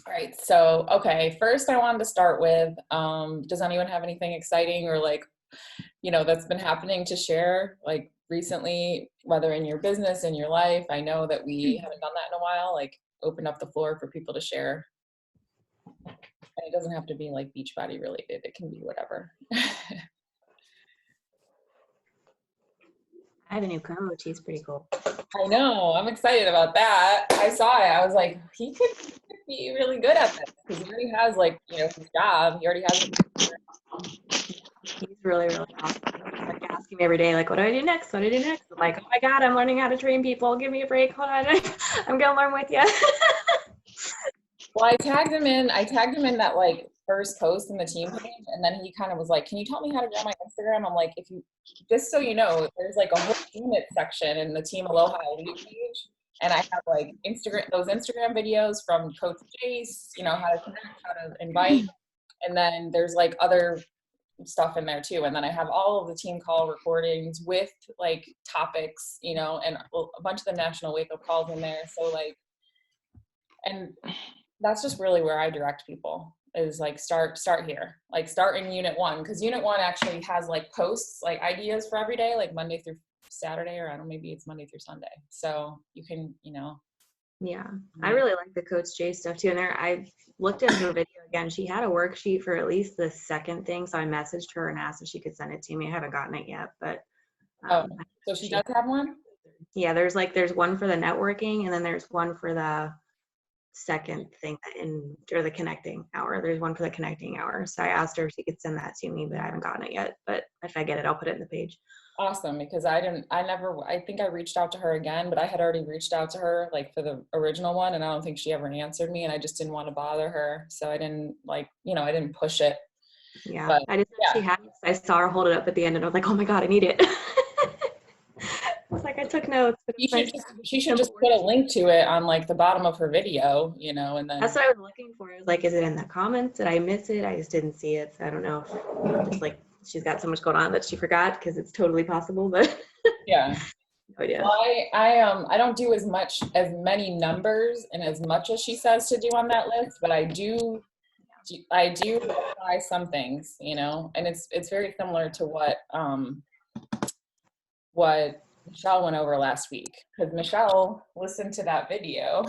All right. So, okay. First, I wanted to start with, does anyone have anything exciting or like, that's been happening to share like recently, whether in your business, in your life? I know that we haven't done that in a while, like open up the floor for people to share. And it doesn't have to be like Beachbody related. It can be whatever. I have a new coach. He's pretty cool. I know. I'm excited about that. I saw it. I was like, he could be really good at this because he already has like, his job. He already has. He's really, really awesome. He's like asking me every day, like, what do I do next? What do I do next? I'm like, oh my God, I'm learning how to train people. Give me a break. Hold on. I'm going to learn with you. Well, I tagged him in that like first post in the team page, and then he kind of was like, can you tell me how to grow my Instagram? I'm like, just so you know, there's like a whole unit section in the Team Aloha Elite page, and I have like those Instagram videos from Coach Jace, how to connect, how to invite, and then there's like other stuff in there too, and then I have all of the team call recordings with like topics, and a bunch of the national wake up calls in there. So like, and that's just really where I direct people is like start here, like start in unit 1, because unit 1 actually has like posts, like ideas for every day, like Monday through Saturday, or I don't know, maybe it's Monday through Sunday. So you can, Yeah, I really like the Coach J stuff too. And I've looked at her video again. She had a worksheet for at least the second thing. So I messaged her and asked if she could send it to me. I haven't gotten it yet, but. So she does have one? Yeah, there's one for the networking, and then there's one for the second thing or the connecting hour. There's one for the connecting hour. So I asked her if she could send that to me, but I haven't gotten it yet. But if I get it, I'll put it in the page. Awesome, because I think I reached out to her again, but I had already reached out to her like for the original one, and I don't think she ever answered me, and I just didn't want to bother her. So I didn't I didn't push it. Yeah, but, I just she had it. I saw her hold it up at the end, and I was like, oh my God, I need it. It's like I took notes. But she should just put a link to it on like the bottom of her video, and then. That's what I was looking for. I was like, is it in the comments? Did I miss it? I just didn't see it. So I don't know. Just like she's got so much going on that she forgot, because it's totally possible. But yeah. Oh yeah. Well, I don't do as many numbers and as much as she says to do on that list, but I do apply some things, and it's very similar to what Michelle went over last week, because Michelle listened to that video.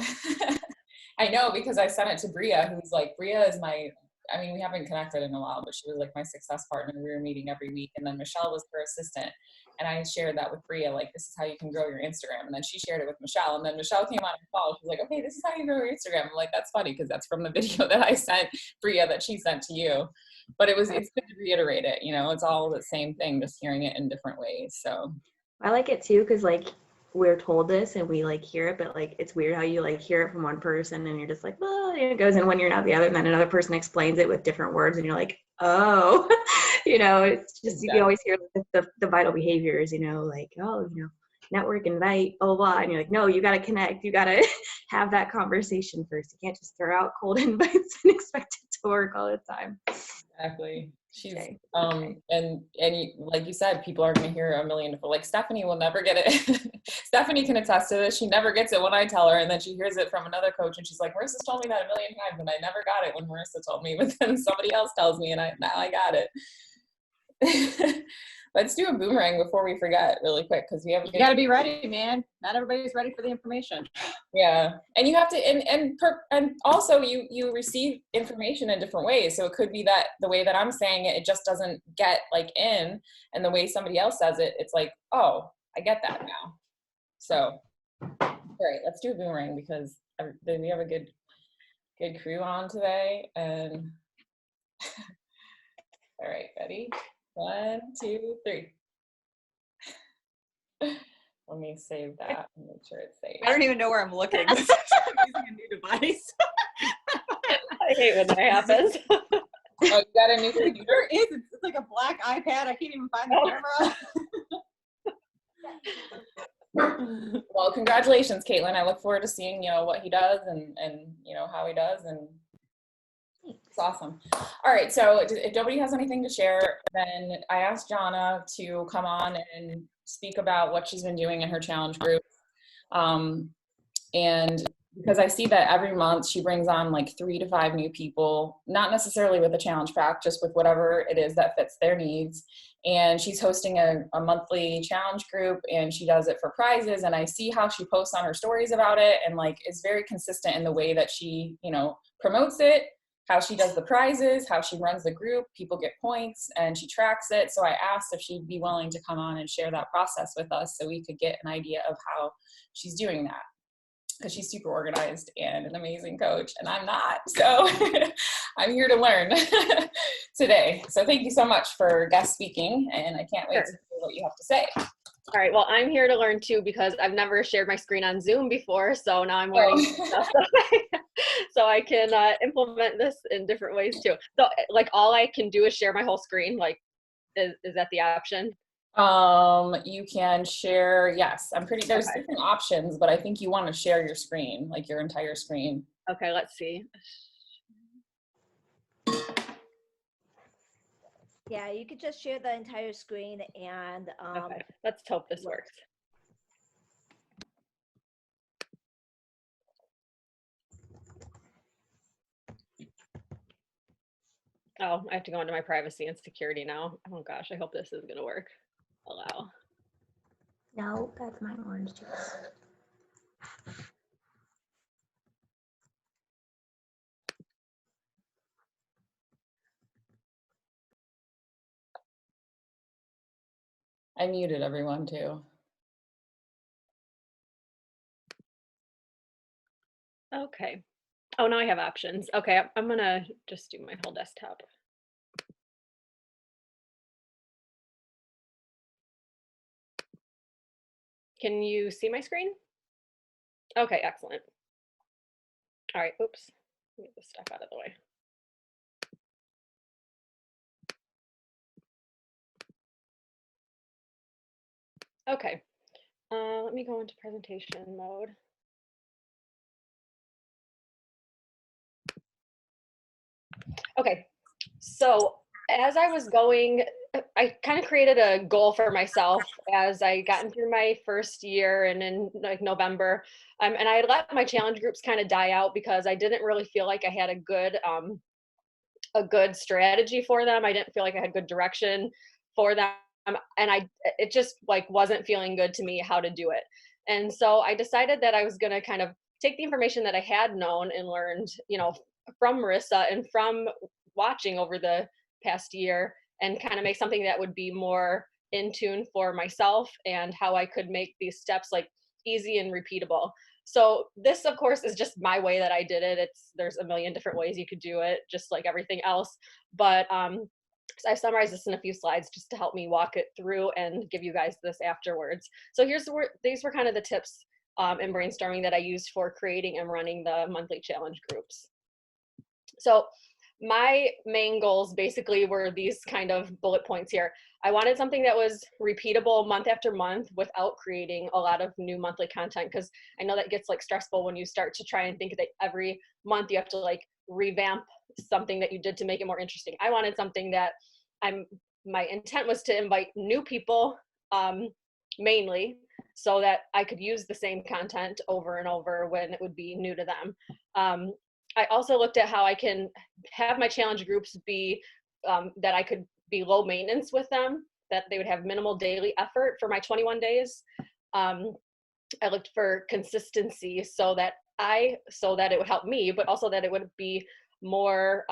I know, because I sent it to Bria, who's like, Bria is we haven't connected in a while, but she was like my success partner. We were meeting every week, and then Michelle was her assistant. And I shared that with Bria, like, this is how you can grow your Instagram. And then she shared it with Michelle. And then Michelle came on the call. She was like, okay, this is how you grow your Instagram. I'm like, that's funny, because that's from the video that I sent Bria that she sent to you. But it's good to reiterate it. It's all the same thing, just hearing it in different ways. So I like it too, because like we're told this and we like hear it, but like it's weird how you like hear it from one person and you're just like, well, it goes in one ear and out the other, and then another person explains it with different words and you're like, oh. It's just, exactly. You always hear the vital behaviors, like, oh, network, invite, blah, blah, blah. And you're like, no, you got to connect. You got to have that conversation first. You can't just throw out cold invites and expect it to work all the time. Exactly. She's, and like you said, people are going to hear a million different, like Stephanie will never get it. Stephanie can attest to this. She never gets it when I tell her, and then she hears it from another coach and she's like, Marissa's told me that a million times and I never got it when Marissa told me, but then somebody else tells me and now I got it. Let's do a boomerang before we forget really quick, because you got to be ready, man. Not everybody's ready for the information. Yeah, and you have to, and also you receive information in different ways. So it could be that the way that I'm saying it, it just doesn't get like in, and the way somebody else says it, it's like, oh, I get that now. So, all right, let's do a boomerang, because we have a good crew on today, and all right, ready? 1, 2, 3. Let me save that and make sure it's saved. I don't even know where I'm looking. I'm using a new device. I hate when that happens. Oh, you got a new computer? There is. It's like a black iPad. I can't even find the camera. Well, congratulations, Caitlin. I look forward to seeing, what he does and how he does, and it's awesome. All right, so if nobody has anything to share, then I asked Johnna to come on and speak about what she's been doing in her challenge group. And because I see that every month she brings on like 3 to 5 new people, not necessarily with a challenge pack, just with whatever it is that fits their needs. And she's hosting a monthly challenge group, and she does it for prizes. And I see how she posts on her stories about it, and like is very consistent in the way that she, you know, promotes it, how she does the prizes, how she runs the group, people get points, and she tracks it. So I asked if she'd be willing to come on and share that process with us so we could get an idea of how she's doing that, because she's super organized and an amazing coach, and I'm not. So I'm here to learn today. So thank you so much for guest speaking, and I can't wait to hear what you have to say. All right, well, I'm here to learn too, because I've never shared my screen on Zoom before, so now I'm learning stuff so I can implement this in different ways too. So like all I can do is share my whole screen, like is that the option? You can share, yes, there's Okay. different options, but I think you want to share your screen, like your entire screen. Okay, let's see. Yeah, you could just share the entire screen and Okay, let's hope this works. Oh, I have to go into my privacy and security now. Oh gosh, I hope this is gonna work. Allow. No, that's my orange juice. I muted everyone too. Okay. Oh, now I have options. Okay, I'm gonna just do my whole desktop. Can you see my screen? Okay, excellent. All right, oops. Let me get this stuff out of the way. Okay, let me go into presentation mode. Okay, so as I was going, I kind of created a goal for myself as I gotten through my first year and in like November, and I let my challenge groups kind of die out because I didn't really feel like I had a good strategy for them. I didn't feel like I had good direction for them, and it just like wasn't feeling good to me how to do it. And so I decided that I was going to kind of take the information that I had known and learned, you know, from Marissa and from watching over the past year, and kind of make something that would be more in tune for myself and how I could make these steps like easy and repeatable. So this, of course, is just my way that I did it. There's a million different ways you could do it, just like everything else. But so I summarized this in a few slides just to help me walk it through and give you guys this afterwards. So these were kind of the tips in brainstorming that I used for creating and running the monthly challenge groups. So my main goals basically were these kind of bullet points here. I wanted something that was repeatable month after month without creating a lot of new monthly content, because I know that gets like stressful when you start to try and think that every month you have to like revamp something that you did to make it more interesting. I wanted something that my intent was to invite new people mainly, so that I could use the same content over and over when it would be new to them. I also looked at how I can have my challenge groups be that I could be low maintenance with them, that they would have minimal daily effort for my 21 days. I looked for consistency so that it would help me, but also that it would be more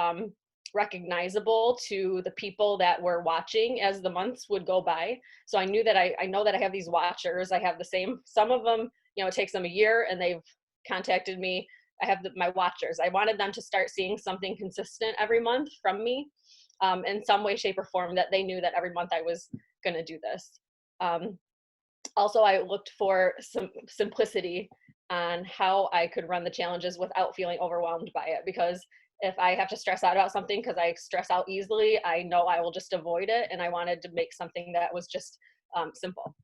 recognizable to the people that were watching as the months would go by. So I knew that I know that I have these watchers. I have the same, some of them, you know, it takes them a year and they've contacted me. I have my watchers. I wanted them to start seeing something consistent every month from me in some way, shape, or form, that they knew that every month I was going to do this. Also, I looked for some simplicity on how I could run the challenges without feeling overwhelmed by it, because if I have to stress out about something, because I stress out easily, I know I will just avoid it, and I wanted to make something that was just simple.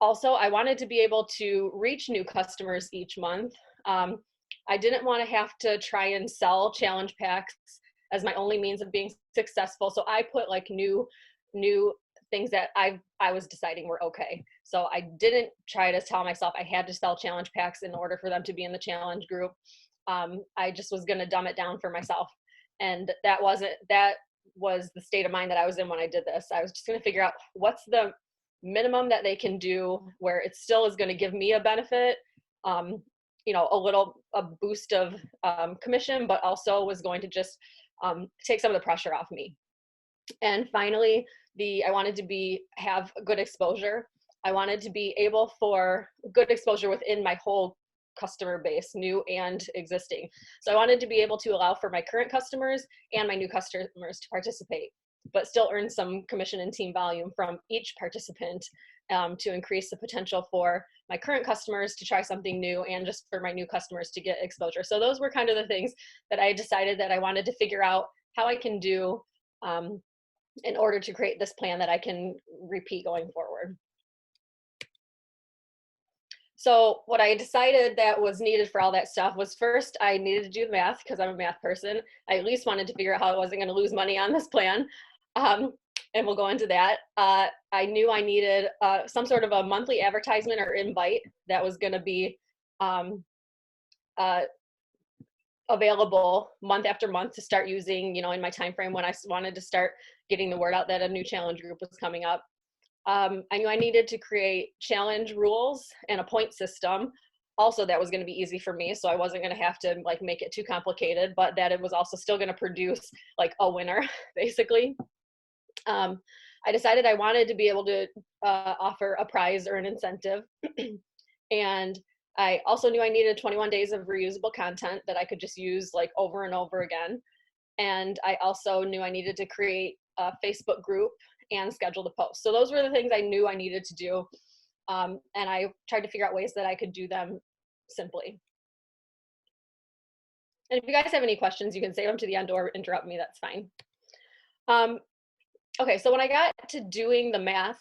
Also, I wanted to be able to reach new customers each month. I didn't want to have to try and sell challenge packs as my only means of being successful. So I put like new things that I was deciding were okay. So I didn't try to tell myself I had to sell challenge packs in order for them to be in the challenge group. I just was going to dumb it down for myself. And that was the state of mind that I was in when I did this. I was just going to figure out what's the minimum that they can do where it still is going to give me a benefit, you know, a boost of commission, but also was going to just take some of the pressure off me. And finally, I wanted to have good exposure. I wanted to be able for good exposure within my whole customer base, new and existing. So I wanted to be able to allow for my current customers and my new customers to participate, but still earn some commission and team volume from each participant, to increase the potential for my current customers to try something new and just for my new customers to get exposure. So those were kind of the things that I decided that I wanted to figure out how I can do in order to create this plan that I can repeat going forward. So what I decided that was needed for all that stuff was, first, I needed to do the math because I'm a math person. I at least wanted to figure out how I wasn't going to lose money on this plan. And we'll go into that. I knew I needed some sort of a monthly advertisement or invite that was going to be available month after month to start using, you know, in my time frame when I wanted to start getting the word out that a new challenge group was coming up. I knew I needed to create challenge rules and a point system. Also, that was going to be easy for me, so I wasn't going to have to like make it too complicated, but that it was also still going to produce like a winner, basically. I decided I wanted to be able to offer a prize or an incentive. And I also knew I needed 21 days of reusable content that I could just use like over and over again. And I also knew I needed to create a Facebook group and schedule the post. So those were the things I knew I needed to do. And I tried to figure out ways that I could do them simply. And if you guys have any questions, you can save them to the end or interrupt me, that's fine. Okay, so when I got to doing the math,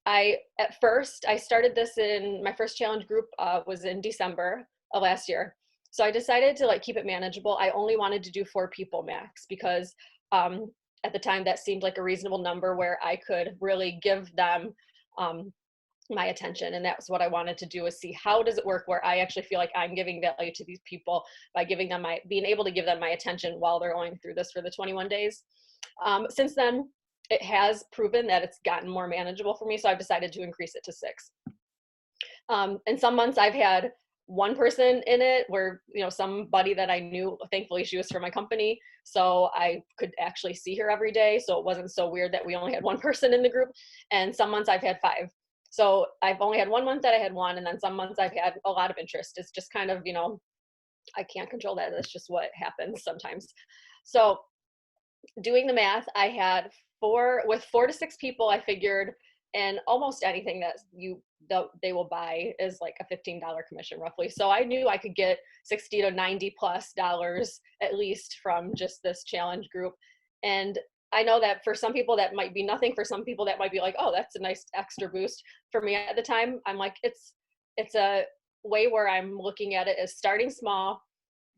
at first I started this in my first challenge group was in December of last year. So I decided to like keep it manageable. I only wanted to do 4 people max because at the time that seemed like a reasonable number where I could really give them my attention. And that's what I wanted to do, is see how does it work where I actually feel like I'm giving value to these people by giving them being able to give them my attention while they're going through this for the 21 days. Since then, it has proven that it's gotten more manageable for me. So I've decided to increase it to 6. And some months I've had 1 person in it where, you know, somebody that I knew, thankfully she was from my company, so I could actually see her every day. So it wasn't so weird that we only had 1 person in the group. And some months I've had 5. So I've only had 1 month that I had 1, and then some months I've had a lot of interest. It's just kind of, you know, I can't control that. That's just what happens sometimes. So doing the math, I had 4 to 6 people, I figured, and almost anything that they will buy is like a $15 commission roughly. So I knew I could get $60 to $90+ at least from just this challenge group. And I know that for some people that might be nothing. For some people that might be like, oh, that's a nice extra boost. For me at the time, I'm like, it's a way where I'm looking at it as starting small,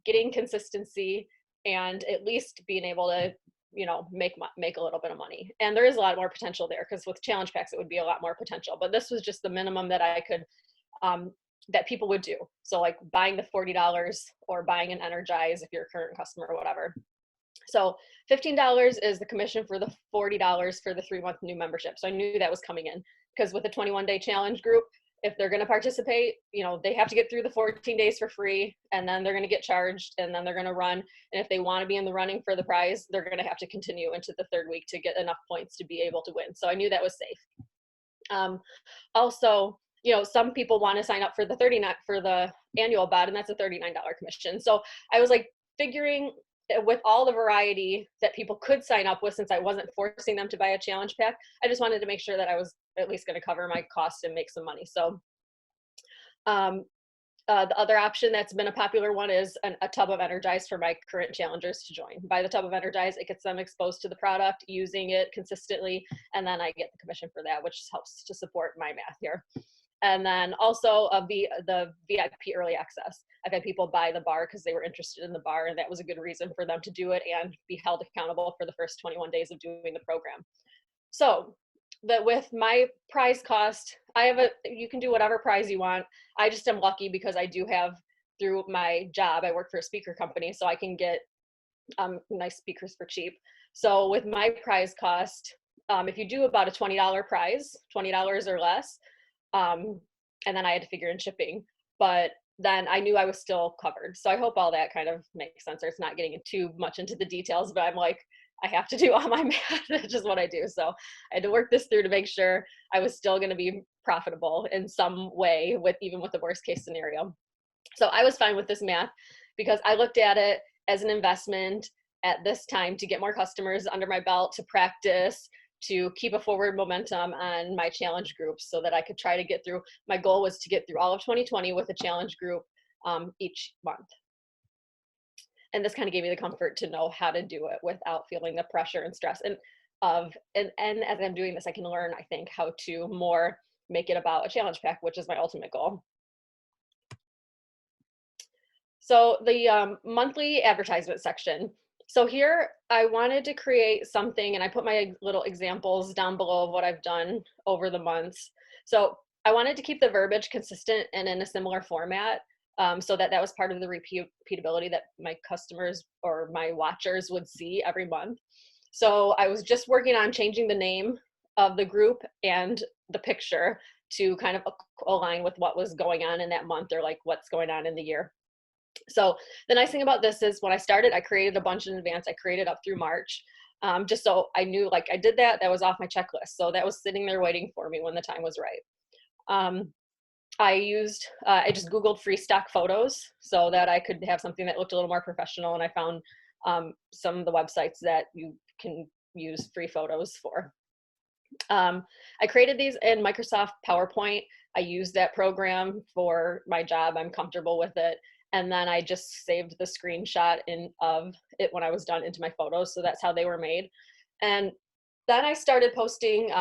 getting consistency, and at least being able to, you know, make a little bit of money. And there is a lot more potential there, because with challenge packs it would be a lot more potential, but this was just the minimum that I could that people would do. So like buying the $40 or buying an Energize if you're a current customer or whatever. So $15 is the commission for the $40 for the 3-month new membership. So I knew that was coming in, because with a 21-day challenge group, if they're going to participate, you know, they have to get through the 14 days for free, and then they're going to get charged, and then they're going to run. And if they want to be in the running for the prize, they're going to have to continue into the 3rd week to get enough points to be able to win. So I knew that was safe. Also, you know, some people want to sign up for the annual bot, and that's a $39 commission. So I was like figuring, with all the variety that people could sign up with, since I wasn't forcing them to buy a challenge pack, I just wanted to make sure that I was at least going to cover my costs and make some money. So the other option that's been a popular one is a tub of Energize for my current challengers to join. Buy the tub of Energize, it gets them exposed to the product, using it consistently, and then I get the commission for that, which helps to support my math here. And then also the VIP early access. I've had people buy the bar because they were interested in the bar, and that was a good reason for them to do it and be held accountable for the first 21 days of doing the program. So that with my prize cost, you can do whatever prize you want. I just am lucky because I do have, through my job, I work for a speaker company, so I can get nice speakers for cheap. So with my prize cost, if you do about a $20 prize, $20 or less, and then I had to figure in shipping, but then I knew I was still covered. So I hope all that kind of makes sense, or it's not getting too much into the details, but I'm like, I have to do all my math, that's just what I do. So I had to work this through to make sure I was still going to be profitable in some way, even with the worst case scenario. So I was fine with this math because I looked at it as an investment at this time to get more customers under my belt, to practice, to keep a forward momentum on my challenge groups so that I could try to get through. My goal was to get through all of 2020 with a challenge group each month. And this kind of gave me the comfort to know how to do it without feeling the pressure and stress. And as I'm doing this, I can learn, I think, how to more make it about a challenge pack, which is my ultimate goal. So the monthly advertisement section. So here I wanted to create something, and I put my little examples down below of what I've done over the months. So I wanted to keep the verbiage consistent and in a similar format, so that was part of the repeatability that my customers or my watchers would see every month. So I was just working on changing the name of the group and the picture to kind of align with what was going on in that month, or like what's going on in the year. So the nice thing about this is when I started, I created a bunch in advance. I created up through March, just so I knew, like, I did that was off my checklist. So that was sitting there waiting for me when the time was right. I just Googled free stock photos so that I could have something that looked a little more professional. And I found some of the websites that you can use free photos for. I created these in Microsoft PowerPoint. I use that program for my job. I'm comfortable with it. And then I just saved the screenshot of it when I was done into my photos. So that's how they were made. And then I started posting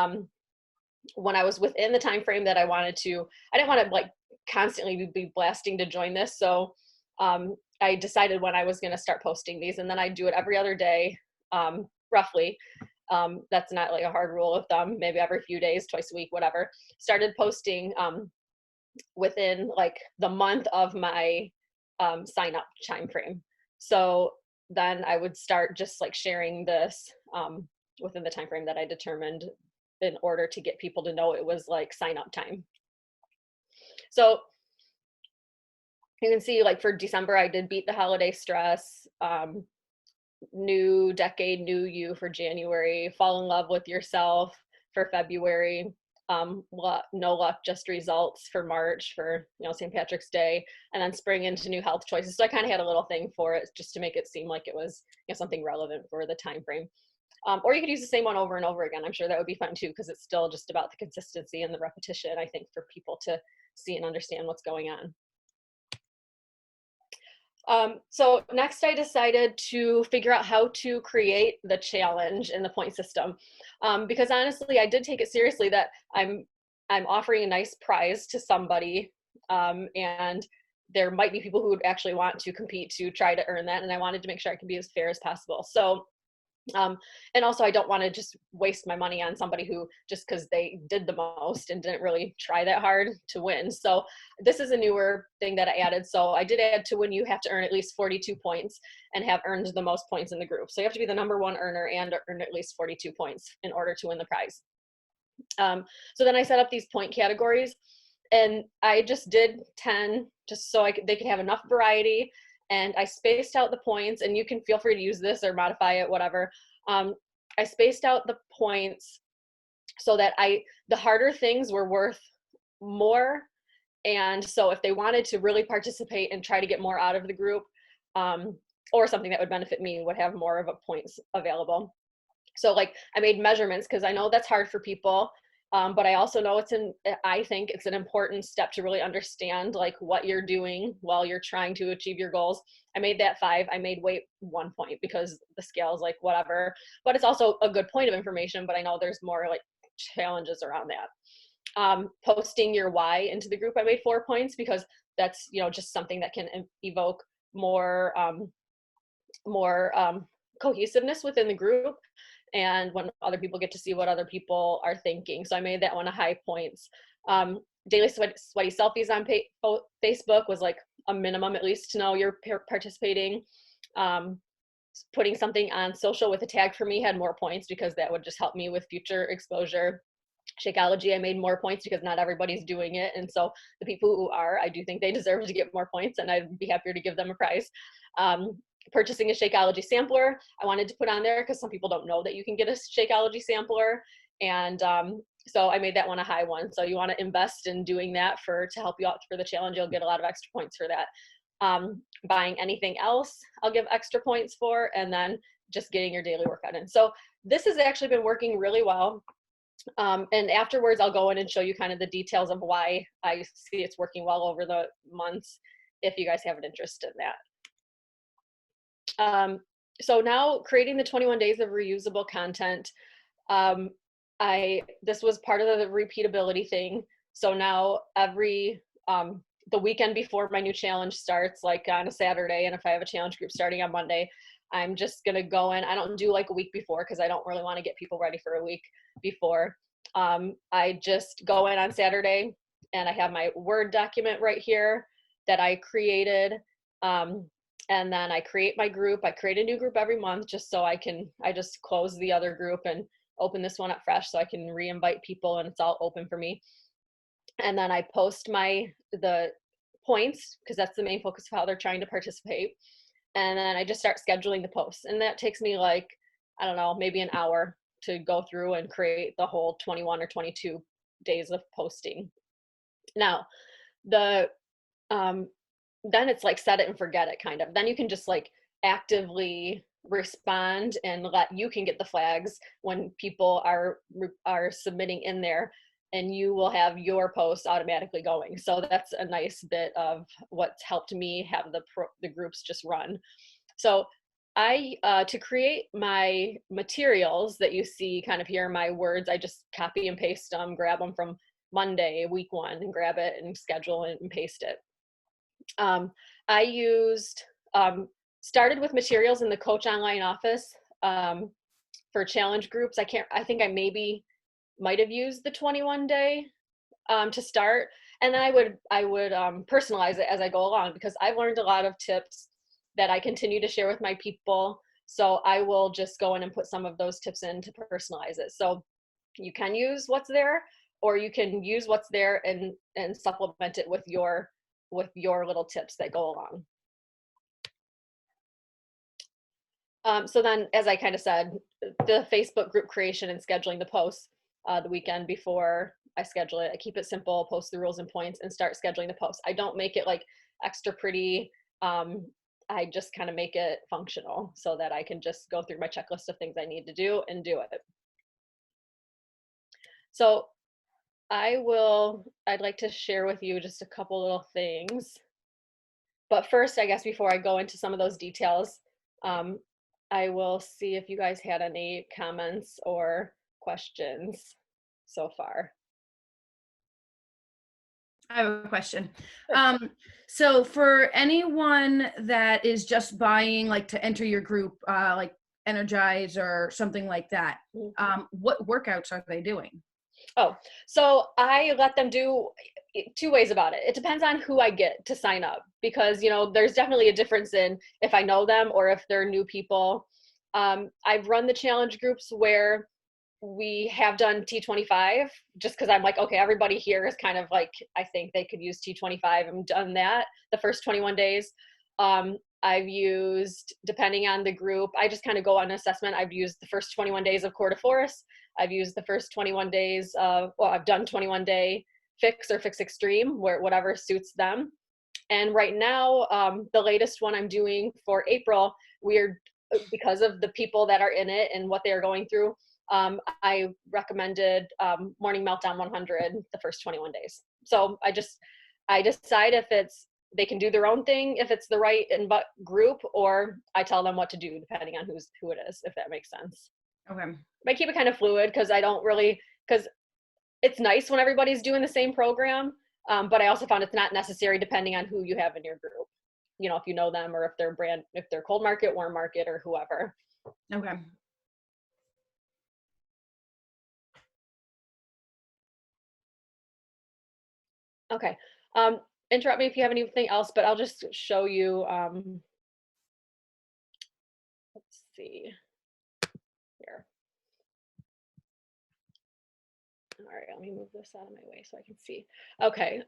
when I was within the time frame that I wanted to. I didn't want to like constantly be blasting to join this. So I decided when I was going to start posting these, and then I do it every other day, roughly. That's not like a hard rule of thumb, maybe every few days, twice a week, whatever. Started posting within like the month of my sign up time frame. So then I would start just like sharing this within the time frame that I determined in order to get people to know it was like sign up time. So you can see, like, for December, I did beat the holiday stress, new decade, new you for January, fall in love with yourself for February, no luck, just results for March, for, you know, St. Patrick's Day, and then spring into new health choices. So I kind of had a little thing for it just to make it seem like it was, you know, something relevant for the time frame. Or you could use the same one over and over again. I'm sure that would be fun too, because it's still just about the consistency and the repetition, I think, for people to see and understand what's going on. So next I decided to figure out how to create the challenge in the point system, because honestly, I did take it seriously that I'm offering a nice prize to somebody, and there might be people who would actually want to compete to try to earn that, and I wanted to make sure I could be as fair as possible. So and also I don't want to just waste my money on somebody who, just because they did the most and didn't really try that hard to win. So this is a newer thing that I added. So I did add, to win you have to earn at least 42 points and have earned the most points in the group. So you have to be the #1 earner and earn at least 42 points in order to win the prize. So then I set up these point categories, and I just did 10 just so they could have enough variety. And I spaced out the points, and you can feel free to use this or modify it, whatever. I spaced out the points so that the harder things were worth more. And so if they wanted to really participate and try to get more out of the group, or something that would benefit me, would have more of a points available. So like I made measurements, because I know that's hard for people. But I also know I think it's an important step to really understand like what you're doing while you're trying to achieve your goals. I made that 5. I made weight 1 point because the scale is like whatever, but it's also a good point of information. But I know there's more like challenges around that. Posting your why into the group, I made 4 points, because that's, you know, just something that can evoke more cohesiveness within the group, and when other people get to see what other people are thinking. So I made that one a high points. Daily sweaty selfies on Facebook was like a minimum, at least to know you're participating. Putting something on social with a tag for me had more points because that would just help me with future exposure. Shakeology, I made more points because not everybody's doing it. And so the people who are, I do think they deserve to get more points, and I'd be happier to give them a prize. Purchasing a Shakeology sampler, I wanted to put on there because some people don't know that you can get a Shakeology sampler. And so I made that one a high one. So you want to invest in doing that to help you out for the challenge. You'll get a lot of extra points for that. Buying anything else, I'll give extra points for, and then just getting your daily workout in. So this has actually been working really well. And afterwards, I'll go in and show you kind of the details of why I see it's working well over the months, if you guys have an interest in that. So now creating the 21 days of reusable content. This was part of the repeatability thing. So now the weekend before my new challenge starts, like on a Saturday, and if I have a challenge group starting on Monday, I'm just going to go in. I don't do like a week before because I don't really want to get people ready for a week before. I just go in on Saturday and I have my Word document right here that I created. And then I create my group. I create a new group every month just so I just close the other group and open this one up fresh so I can re-invite people and it's all open for me. And then I post the points because that's the main focus of how they're trying to participate. And then I just start scheduling the posts. And that takes me like, I don't know, maybe an hour to go through and create the whole 21 or 22 days of posting. Now, then it's like set it and forget it kind of. Then you can just like actively respond and you can get the flags when people are submitting in there, and you will have your post automatically going. So that's a nice bit of what's helped me have the groups just run. So to create my materials that you see kind of here, my words, I just copy and paste them, grab them from Monday, week 1, and grab it and schedule it and paste it. I started with materials in the Coach Online office for challenge groups. I think I might have used the 21 day to start, and then I would personalize it as I go along because I've learned a lot of tips that I continue to share with my people. So I will just go in and put some of those tips in to personalize it. So you can use what's there, or you can use what's there and supplement it with your little tips that go along. So then, as I kind of said, the Facebook group creation and scheduling the posts the weekend before I schedule it. I keep it simple, post the rules and points, and start scheduling the posts. I don't make it like extra pretty. I just kind of make it functional so that I can just go through my checklist of things I need to do and do it. So I'd like to share with you just a couple little things. But first, I guess before I go into some of those details, I will see if you guys had any comments or questions so far. I have a question. So for anyone that is just buying, like to enter your group, like Energize or something like that, what workouts are they doing? Oh, so I let them do 2 ways about it. It depends on who I get to sign up because, there's definitely a difference in if I know them or if they're new people. I've run the challenge groups where we have done T25 just because I'm like, okay, everybody here is kind of like, I think they could use T25. I've done that the first 21 days. I've used, depending on the group, I just kind of go on assessment. I've used the first 21 days of Core to Force. I've used the first 21 days of, I've done 21 day Fix or Fix Extreme, where whatever suits them. And right now, the latest one I'm doing for April, because of the people that are in it and what they are going through, I recommended Morning Meltdown 100 the first 21 days. So I decide if they can do their own thing, if it's the right group, or I tell them what to do depending on who it is, if that makes sense. Okay. I keep it kind of fluid because because it's nice when everybody's doing the same program, but I also found it's not necessary depending on who you have in your group. If you know them or if they're cold market, warm market, or whoever. Okay. Okay. Interrupt me if you have anything else, but I'll just show you, let's see here. All right, let me move this out of my way so I can see. Okay.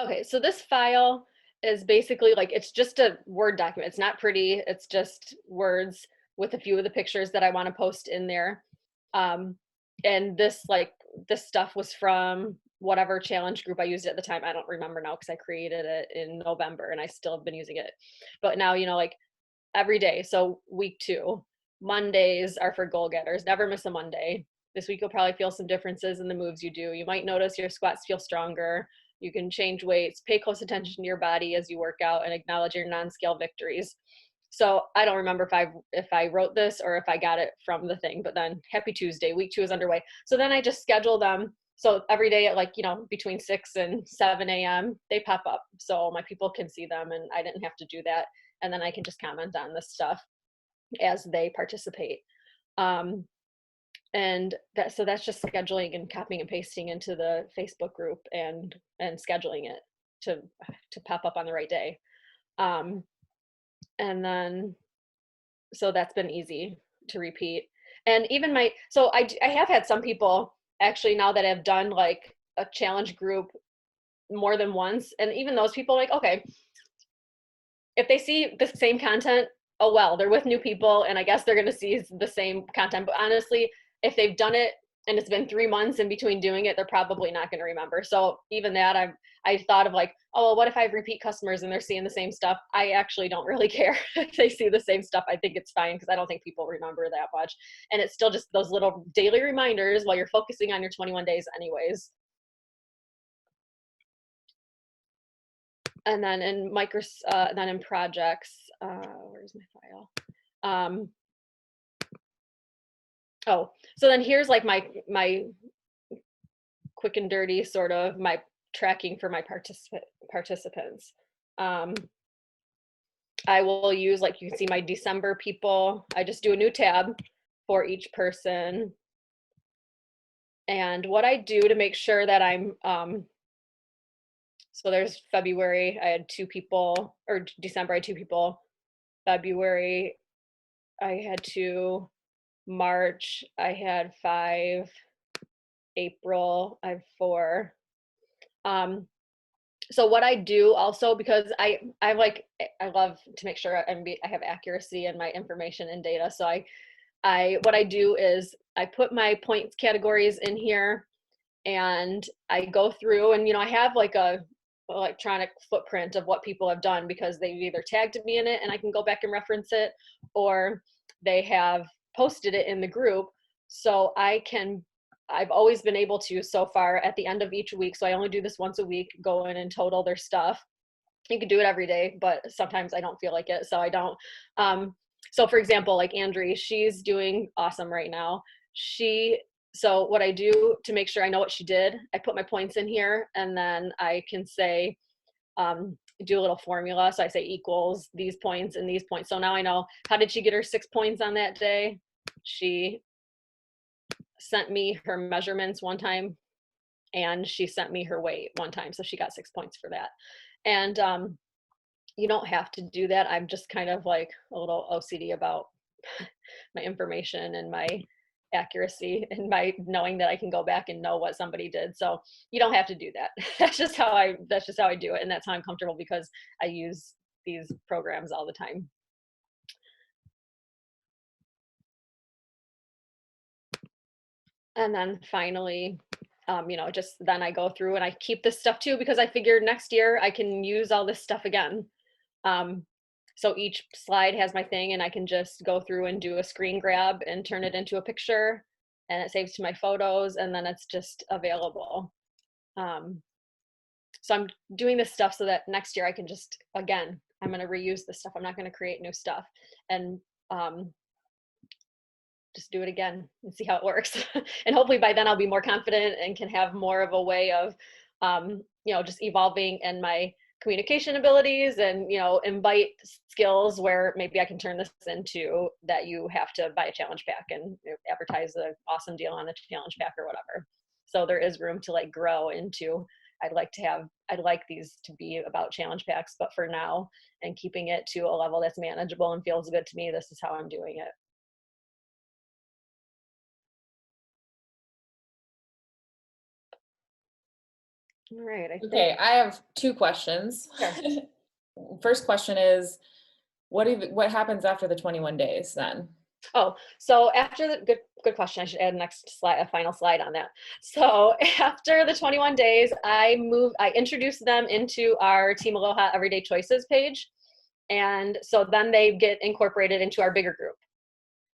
Okay, so this file is basically like, it's just a Word document. It's not pretty. It's just words with a few of the pictures that I want to post in there. And this stuff was from whatever challenge group I used at the time. I don't remember now because I created it in November and I still have been using it. But now, like every day. So week 2, Mondays are for goal getters. Never miss a Monday. This week you'll probably feel some differences in the moves you do. You might notice your squats feel stronger. You can change weights, pay close attention to your body as you work out, and acknowledge your non-scale victories. So I don't remember if I wrote this or if I got it from the thing, but then happy Tuesday, week 2 is underway. So then I just schedule them. So every day at between 6 and 7 a.m. they pop up. So my people can see them and I didn't have to do that. And then I can just comment on this stuff as they participate. So that's just scheduling and copying and pasting into the Facebook group and scheduling it to pop up on the right day. And then, so that's been easy to repeat. And even I have had some people actually now that have done like a challenge group more than once. And even those people like, okay, if they see the same content, oh well, they're with new people and I guess they're going to see the same content. But honestly, if they've done it and it's been 3 months in between doing it, they're probably not going to remember. So even that, I thought of like, oh, well, what if I have repeat customers and they're seeing the same stuff? I actually don't really care if they see the same stuff. I think it's fine because I don't think people remember that much. And it's still just those little daily reminders while you're focusing on your 21 days anyways. And then in then in projects, where's my file? Oh, so then here's like my quick and dirty sort of my tracking for my participants. I will use, like you can see my December people. I just do a new tab for each person. And what I do to make sure that I'm, so there's February, I had 2 people, or December I had 2 people. February, I had 2. March, I had 5. April, I have 4. So what I do also, because I love to make sure I have accuracy in my information and data. So what I do is I put my points categories in here and I go through and, I have like a electronic footprint of what people have done because they've either tagged me in it and I can go back and reference it, or they have posted it in the group. So I've always been able to so far at the end of each week. So I only do this once a week, go in and total their stuff. You can do it every day, but sometimes I don't feel like it. So I don't. So for example, like Andrea, she's doing awesome right now. So what I do to make sure I know what she did, I put my points in here and then I can say, do a little formula. So I say equals these points and these points. So now I know, how did she get her 6 points on that day? She sent me her measurements one time and she sent me her weight one time. So she got 6 points for that. And you don't have to do that. I'm just kind of like a little OCD about my information and my accuracy and my knowing that I can go back and know what somebody did. So you don't have to do that. That's just how I do it. And that's how I'm comfortable because I use these programs all the time. And then finally, just then I go through and I keep this stuff too, because I figured next year I can use all this stuff again. So each slide has my thing and I can just go through and do a screen grab and turn it into a picture and it saves to my photos and then it's just available. So I'm doing this stuff so that next year I can just, again, I'm going to reuse this stuff. I'm not going to create new stuff and just do it again and see how it works. And hopefully by then I'll be more confident and can have more of a way of, just evolving and my communication abilities and, invite skills where maybe I can turn this into that you have to buy a challenge pack and advertise an awesome deal on the challenge pack or whatever. So there is room to like grow into, I'd like these to be about challenge packs, but for now, and keeping it to a level that's manageable and feels good to me, this is how I'm doing it. All right. Okay, I have 2 questions. Sure. First question is, what happens after the 21 days then? Oh, so after the good question. I should add a final slide on that. So after the 21 days, I introduce them into our Team Aloha Everyday Choices page. And so then they get incorporated into our bigger group.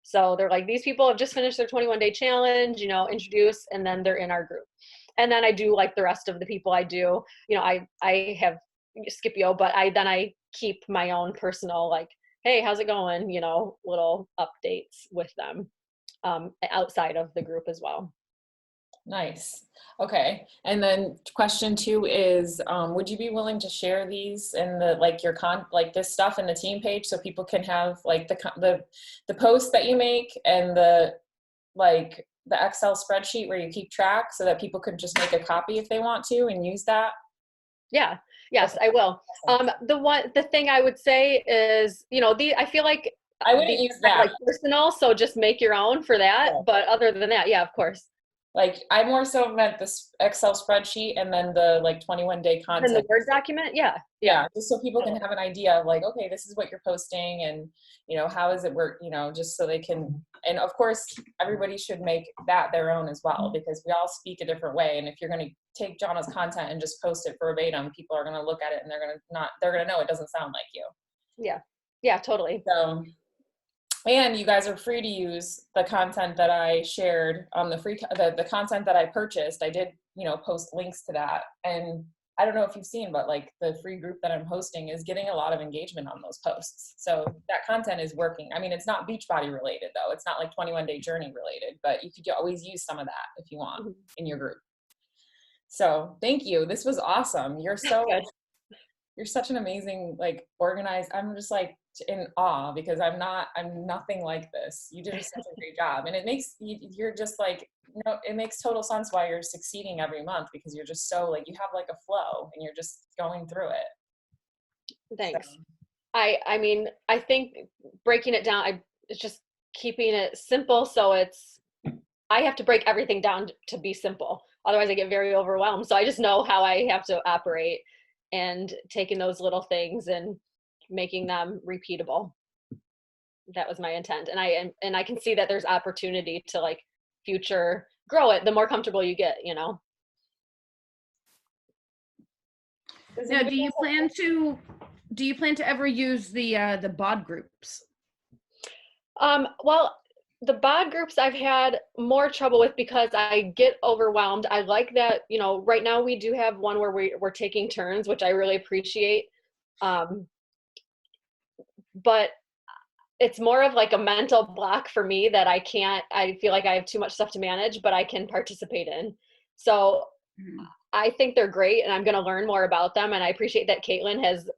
So they're like, these people have just finished their 21-day challenge, introduce, and then they're in our group. And then I do like the rest of the people I do, I have Scipio, but I keep my own personal, like, hey, how's it going? Little updates with them outside of the group as well. Nice. Okay. And then question 2 is, would you be willing to share these in the, like this stuff in the team page so people can have like the posts that you make and the Excel spreadsheet where you keep track so that people can just make a copy if they want to and use that? Yeah. Yes, I will. The thing I would say is, I feel like I wouldn't use that. Like personal, so just make your own for that. Yeah. But other than that, yeah, of course. Like I more so meant this Excel spreadsheet and then the 21-day content. And the Word document, yeah. Yeah, just so people can have an idea of like, okay, this is what you're posting and, how does it work, just so they can, and of course, everybody should make that their own as well, because we all speak a different way. And if you're going to take Johnna's content and just post it verbatim, people are going to look at it and they're going to know it doesn't sound like you. Yeah. Yeah, totally. So, and you guys are free to use the content that I shared on the content that I purchased. I did, post links to that. And I don't know if you've seen, but like the free group that I'm hosting is getting a lot of engagement on those posts. So that content is working. I mean, it's not Beachbody related though. It's not like 21-day journey related, but you could always use some of that if you want in your group. So thank you. This was awesome. You're such an amazing, organized, I'm just in awe because I'm nothing like this. You did such a great job. And it makes, you're just it makes total sense why you're succeeding every month, because you're just so you have a flow and you're just going through it. Thanks. So. I mean, I think breaking it down, it's just keeping it simple. So I have to break everything down to be simple. Otherwise I get very overwhelmed. So I just know how I have to operate, and taking those little things and making them repeatable. That was my intent. And I can see that there's opportunity to future grow it the more comfortable you get, Now, do you plan to ever use the bod groups? Well, the bod groups I've had more trouble with because I get overwhelmed. I like that, right now we do have one where we're taking turns, which I really appreciate. But it's more of a mental block for me that I feel like I have too much stuff to manage, but I can participate in. So I think they're great and I'm going to learn more about them. And I appreciate that Caitlin has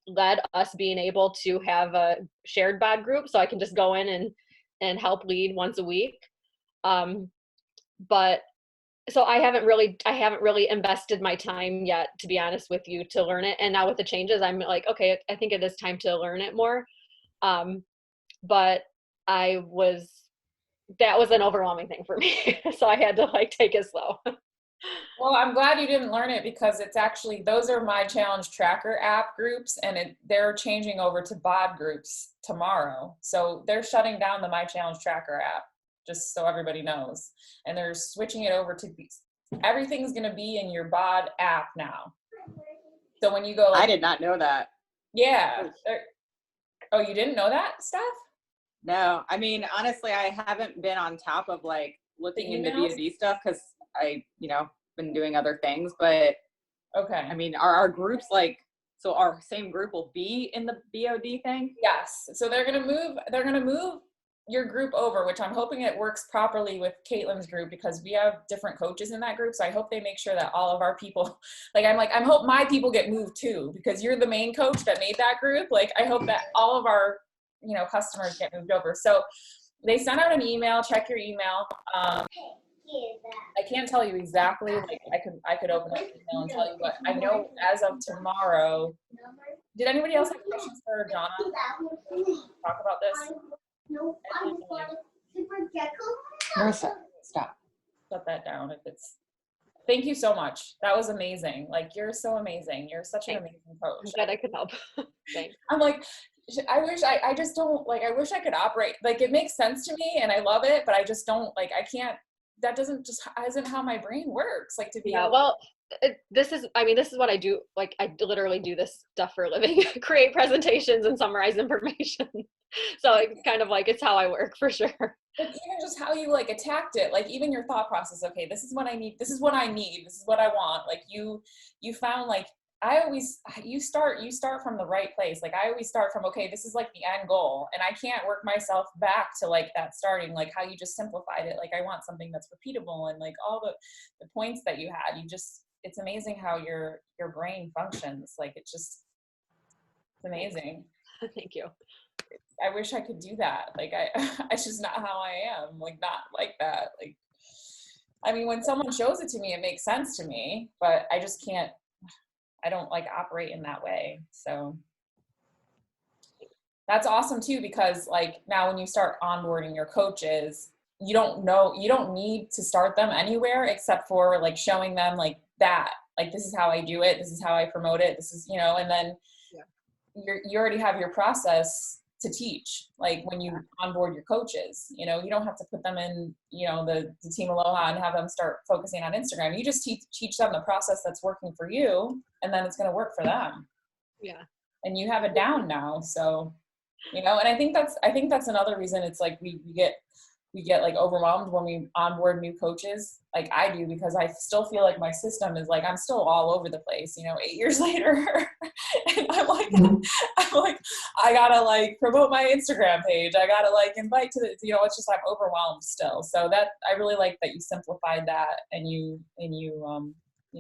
led us being able to have a shared bod group. So I can just go in and help lead once a week. But so I haven't really invested my time yet, to be honest with you, to learn it. And now with the changes, I'm okay, I think it is time to learn it more. But that was an overwhelming thing for me. So I had to take it slow. Well, I'm glad you didn't learn it, because it's actually, those are my challenge tracker app groups, and they're changing over to bod groups tomorrow. So they're shutting down the My Challenge Tracker app, just so everybody knows. And they're switching it over to everything's going to be in your bod app now. So when you go, I did not know that. Yeah. Oh, you didn't know that stuff? No, I mean, honestly, I haven't been on top of looking into BOD stuff because I, been doing other things, but okay. I mean, are our groups so our same group will be in the BOD thing? Yes. So they're going to move your group over, which I'm hoping it works properly with Caitlin's group, because we have different coaches in that group. So I hope they make sure that all of our people, I hope my people get moved too, because you're the main coach that made that group. Like, I hope that all of our, customers get moved over. So they sent out an email, check your email. I can't tell you exactly, I could open up the email and tell you, but I know as of tomorrow. Did anybody else have questions for Johnna? Talk about this? Marissa, stop. Shut that down if it's. Thank you so much. That was amazing. Like, you're so amazing. You're such an amazing coach. I'm glad I could help. Thanks. I'm like, I just don't, I wish I could operate. Like, it makes sense to me and I love it, but I just don't, I can't, that isn't how my brain works. Like, to be able. Well, this is what I do. Like, I literally do this stuff for a living, create presentations and summarize information. So it's kind of it's how I work, for sure. But even just how you attacked it, even your thought process, okay, this is what I need. This is what I need. This is what I want. You found you start from the right place. I always start from, okay, this is the end goal. And I can't work myself back to that starting, how you just simplified it. I want something that's repeatable and all the points that you had, it's amazing how your brain functions. It's amazing. Thank you. I wish I could do that. It's just not how I am. Not like that. When someone shows it to me, it makes sense to me, but I just can't, I don't operate in that way. So that's awesome too, because now when you start onboarding your coaches, you don't need to start them anywhere except for showing them that, this is how I do it. This is how I promote it. This is, and then you already have your process to teach, when you onboard your coaches, you don't have to put them in, the Team Aloha and have them start focusing on Instagram. You just teach them the process that's working for you, and then it's going to work for them. Yeah. And you have it down now. So, and I think that's another reason it's we get overwhelmed when we onboard new coaches. I do, because I still feel my system is I'm still all over the place, 8 years later. And I'm I gotta promote my Instagram page. I gotta invite to the, it's just I'm overwhelmed still. So that I really like that you simplified that, and you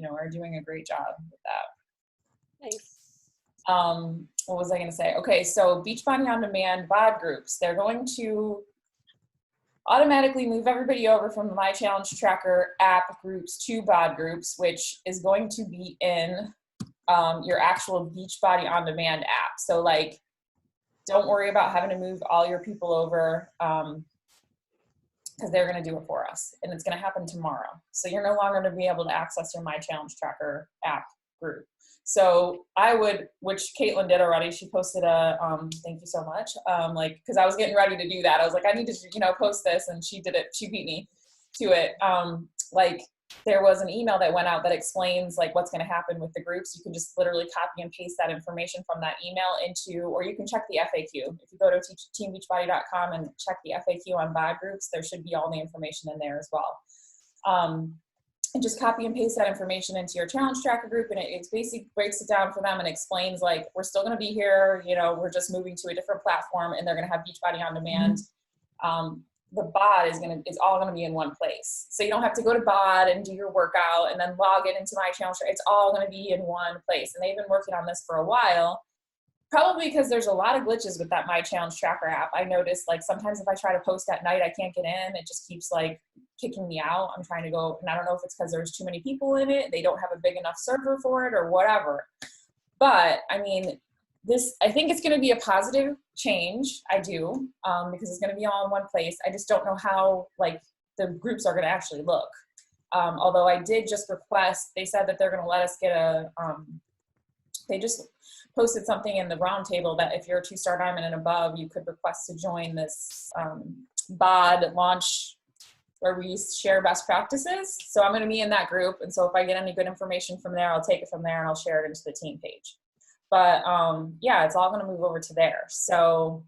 are doing a great job with that. Thanks. What was I gonna say? Okay, so Beachbody On Demand BOD groups, they're going to automatically move everybody over from the My Challenge Tracker app groups to BOD groups, which is going to be in your actual Beachbody On Demand app. So don't worry about having to move all your people over, because they're going to do it for us, and it's going to happen tomorrow. So you're no longer going to be able to access your My Challenge Tracker app group. So I would, which Caitlin did already, she posted a, thank you so much. Cause I was getting ready to do that. I was I need to, post this, and she did it. She beat me to it. There was an email that went out that explains what's going to happen with the groups. You can just literally copy and paste that information from that email into, or you can check the FAQ. If you go to teambeachbody.com and check the FAQ on BOD groups, there should be all the information in there as well. And just copy and paste that information into your challenge tracker group, and it basically breaks it down for them and explains we're still going to be here, we're just moving to a different platform, and they're going to have Beachbody On Demand. The BOD is all going to be in one place, so you don't have to go to BOD and do your workout and then log it into My Challenge. It's all going to be in one place, and they've been working on this for a while. Probably because there's a lot of glitches with that My Challenge Tracker app. I noticed sometimes if I try to post at night, I can't get in. It just keeps kicking me out. I'm trying to go, and I don't know if it's because there's too many people in it. They don't have a big enough server for it or whatever. But I think it's going to be a positive change. I do, because it's going to be all in one place. I just don't know how the groups are going to actually look. Although I did just request, they said that they're going to let us get they just posted something in the roundtable that if you're a 2-star diamond and above, you could request to join this BOD launch where we share best practices. So I'm going to be in that group. And so if I get any good information from there, I'll take it from there and I'll share it into the team page. But yeah, it's all going to move over to there. So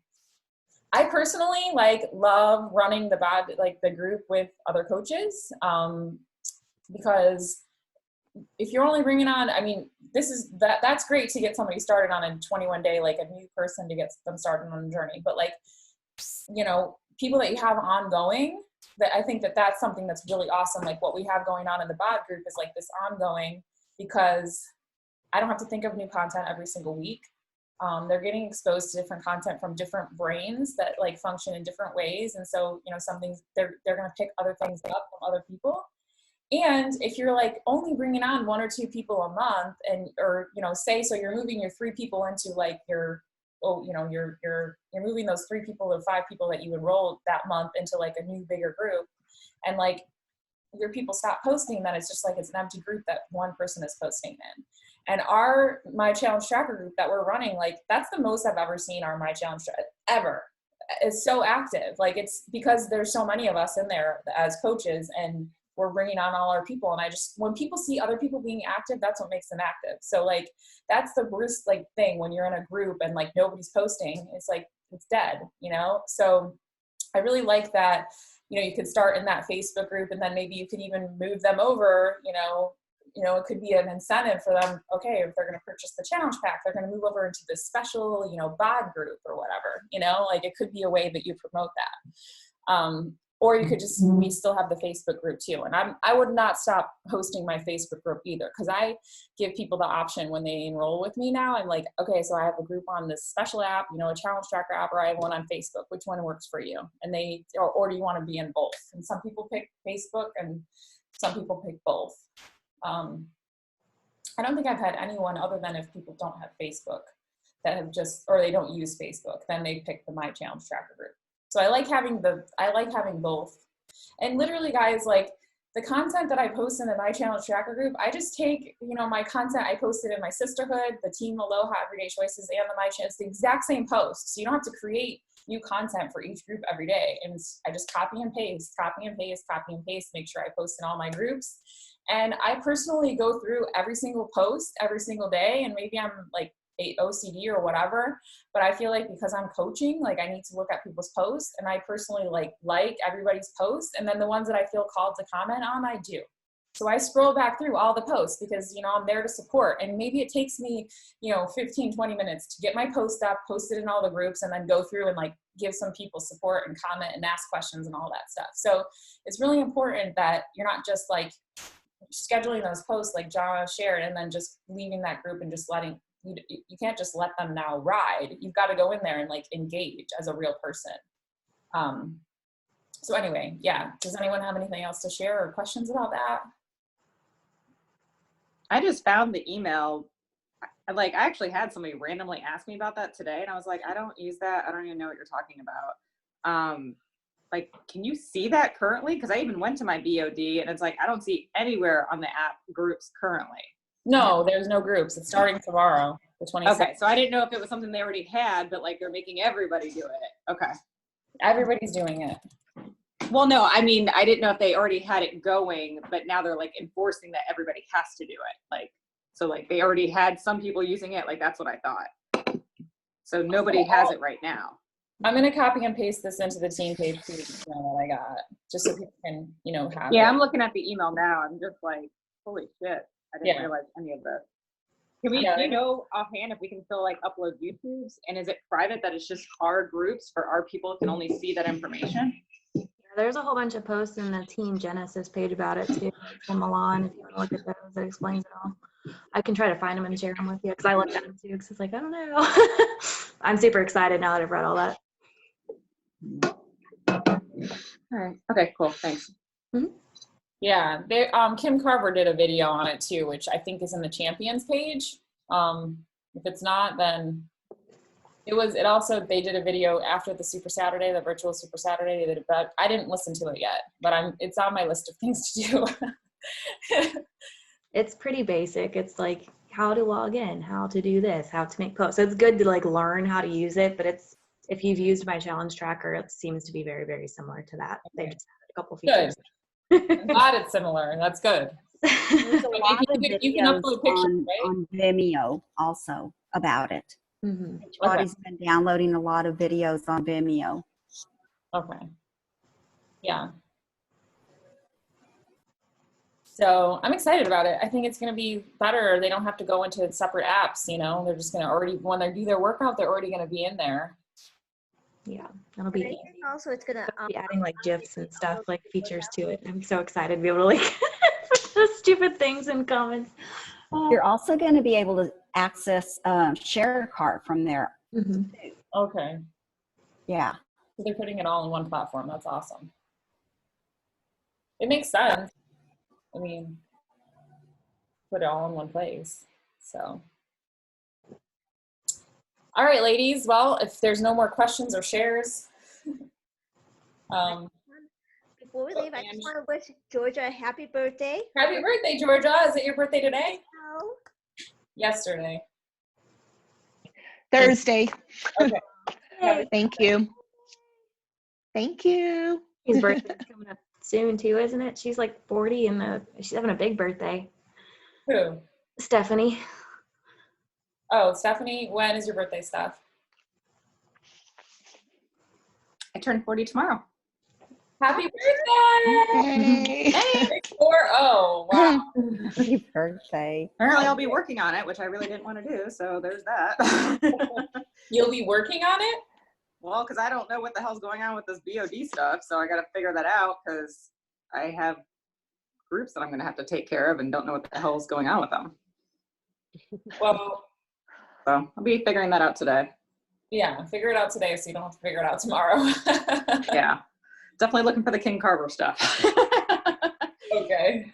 I personally love running the BOD, the group with other coaches, because if you're only bringing on, that's great to get somebody started on a 21 day, a new person to get them started on a journey. But people that you have ongoing, that I think that that's something that's really awesome. Like what we have going on in the bod group is like this ongoing, because I don't have to think of new content every single week. They're getting exposed to different content from different brains that like function in different ways. And so, you know, some things they're going to pick other things up from other people. And if you're like only bringing on 1 or 2 people a month, and, or, you know, say, so you're moving your 3 people into like your, oh, you know, you're moving those 3 people or 5 people that you enrolled that month into like a new bigger group, and like your people stop posting, then it's just like it's an empty group that one person is posting in. And our My Challenge Tracker group that we're running, like that's the most I've ever seen our My Challenge ever. It's so active. Like it's because there's so many of us in there as coaches, and we're bringing on all our people. And I just, when people see other people being active, that's what makes them active. So like, that's the worst like thing when you're in a group and like nobody's posting, it's like, it's dead, you know? So I really like that, you know, you could start in that Facebook group, and then maybe you could even move them over, you know, it could be an incentive for them. Okay, if they're going to purchase the challenge pack, they're going to move over into this special, you know, bod group or whatever, you know, like it could be a way that you promote that. Or you could just, we still have the Facebook group too. And I would not stop hosting my Facebook group either, because I give people the option when they enroll with me now. I'm like, okay, so I have a group on this special app, you know, a challenge tracker app, or I have one on Facebook. Which one works for you? And they, or do you want to be in both? And some people pick Facebook and some people pick both. I don't think I've had anyone, other than if people don't have Facebook, that have just, or they don't use Facebook, then they pick the My Challenge Tracker group. So I like having both. And literally, guys, like the content that I post in the My Challenge Tracker group, I just take, you know, my content I posted in my sisterhood, the Team Aloha Everyday Choices, and the My Challenge, it's the exact same post. So you don't have to create new content for each group every day. And I just copy and paste, make sure I post in all my groups. And I personally go through every single post every single day, and maybe I'm like OCD or whatever, but I feel like because I'm coaching, like I need to look at people's posts, and I personally like everybody's posts, and then the ones that I feel called to comment on, I do. So I scroll back through all the posts because, you know, I'm there to support, and maybe it takes me, you know, 15, 20 minutes to get my post up, post it in all the groups, and then go through and like give some people support and comment and ask questions and all that stuff. So it's really important that you're not just like scheduling those posts like Johnna shared and then just leaving that group and just letting, you can't just let them now ride. You've got to go in there and like engage as a real person. So anyway, yeah. Does anyone have anything else to share or questions about that? I just found the email. I actually had somebody randomly ask me about that today, and I was like, I don't use that. I don't even know what you're talking about. Like, can you see that currently? Because I even went to my BOD, and it's like, I don't see anywhere on the app groups currently. No, there's no groups. It's starting tomorrow, the 27th. Okay, so I didn't know if it was something they already had, but like they're making everybody do it. Okay. Everybody's doing it. Well, no, I mean, I didn't know if they already had it going, but now they're like enforcing that everybody has to do it. Like, so like they already had some people using it. Like, that's what I thought. So nobody has it right now. I'm going to copy and paste this into the team page too, that I got, just so people can, you know, have it. I'm looking at the email now. I'm just like, holy shit. I didn't realize any of this. Can we, do you know offhand if we can still like upload YouTubes? And is it private that it's just our groups for our people can only see that information? Yeah, there's a whole bunch of posts in the Team Genesis page about it too. From Milan, if you want to look at those, that explains it all. I can try to find them and share them with you because I looked at them too because it's like, I don't know. I'm super excited now that I've read all that. All right. Okay, cool. Thanks. Mm-hmm. Yeah, they, Kim Carver did a video on it too, which I think is in the Champions page. If it's not, then it also, they did a video after the Super Saturday, the virtual Super Saturday. They did about, I didn't listen to it yet, but it's on my list of things to do. It's pretty basic. It's like how to log in, how to do this, how to make posts. So it's good to like learn how to use it, but if you've used My Challenge Tracker, it seems to be very, very similar to that. They just added a couple features. I'm glad it's similar. That's good. There's a lot of You can upload pictures, right? on Vimeo also about it. Mm-hmm. Beachbody's been downloading a lot of videos on Vimeo. Okay. Yeah. So I'm excited about it. I think it's going to be better. They don't have to go into separate apps, you know, they're just going to already, when they do their workout, they're already going to be in there. Yeah, that'll And be I handy. think also it's gonna Be adding like GIFs and stuff, like features to it. I'm so excited to be able to like put those stupid things in comments. You're also going to be able to access share cart from there. Mhm. Okay. Yeah. So they're putting it all in one platform. That's awesome. It makes sense. I mean, put it all in one place. So. All right, ladies. Well, if there's no more questions or shares. Before we leave, I just want to wish Georgia a happy birthday. Happy birthday, Georgia. Is it your birthday today? No. Yesterday. Thursday. Okay. Yay. Thank you. Thank you. His birthday's coming up soon too, isn't it? She's like 40 and she's having a big birthday. Who? Stephanie. Oh, Stephanie. When is your birthday, Steph? I turn 40 tomorrow. Happy birthday! Hey. 4-0. Wow. Happy birthday. Apparently I'll be working on it, which I really didn't want to do, so there's that. You'll be working on it? Well, because I don't know what the hell's going on with this BOD stuff, so I got to figure that out because I have groups that I'm going to have to take care of and don't know what the hell's going on with them. Well, So I'll be figuring that out today. yeah, figure it out today so you don't have to figure it out tomorrow. Yeah. Definitely looking for the King Carver stuff. Okay.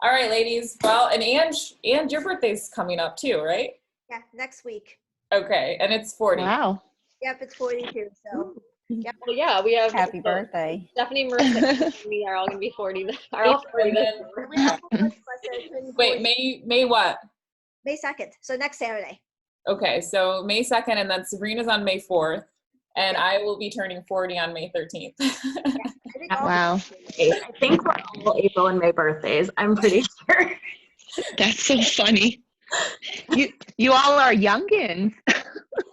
All right, ladies. Well, and Ange, your birthday's coming up too, right? Yeah, next week. Okay, and it's 40. Wow. Yep, it's 42. So Well, yeah, we have Happy birthday. Stephanie, Marissa, and me are all gonna be 40. Are all 40 And this then, year. we have one of us that are turning wait, 40 May what? May 2nd. So next Saturday. Okay, so May 2nd, and then Sabrina's on May 4th, and I will be turning 40 on May 13th. I think all Wow. I think we're all April and May birthdays. I'm pretty sure. That's so funny. You all are youngins.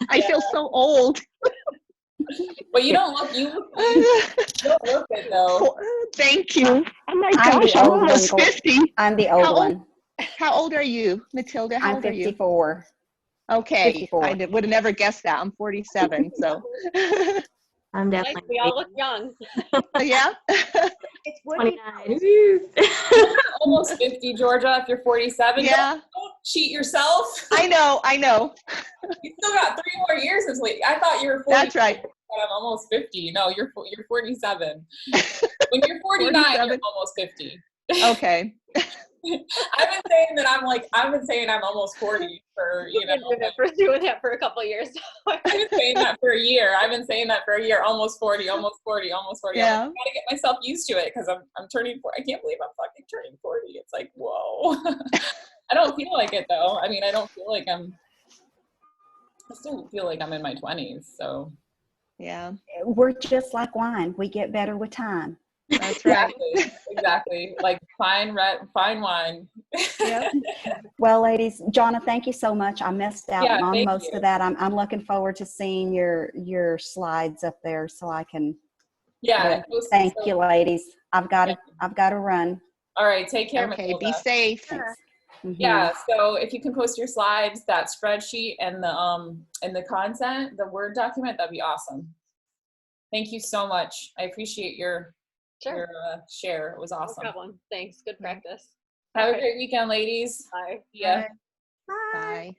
I feel so old. But you don't look, you don't look it though. Thank you. Oh my I'm the gosh, I'm old almost one. 50. I'm the old How old- one. How old are you, Matilda? How I'm old are you? 54. Okay, 54. I would have never guessed that. I'm 47, so. I'm Nice, definitely we all look young. Yeah. It's working 29. Almost 50, Georgia, if you're 47. Yeah, Don't cheat yourself. I know. You still got 3 more years until I thought you were 40. That's right. But I'm almost 50. No, you're 47. When you're 49, 47. you're almost 50. Okay. I've been saying I'm almost 40 for, We've been doing that for a couple of years. I've been saying that for a year. Almost 40, almost 40, almost 40. Yeah. I gotta get myself used to it because I'm turning 40. I can't believe I'm fucking turning 40. It's like, whoa. I don't feel like it though. I mean, I still feel like I'm in my 20s, so. Yeah, We're just like wine. We get better with time. that's right. Exactly. Like fine wine. Yeah. Well, ladies, Johnna, thank you so much. I missed out Yeah, on thank most you. of that. I'm looking forward to seeing your slides up there so I can. Yeah. Thank you, ladies. I've got to run. All right. Take care, Okay, Matilda. be safe. Thanks. Mhm. Yeah. So if you can post your slides, that spreadsheet, and the content, the Word document, that'd be awesome. Thank you so much. I appreciate your share. It was No awesome. problem. Thanks. Good practice. Have a Okay. great weekend, ladies. Bye. Yeah. Bye. Bye.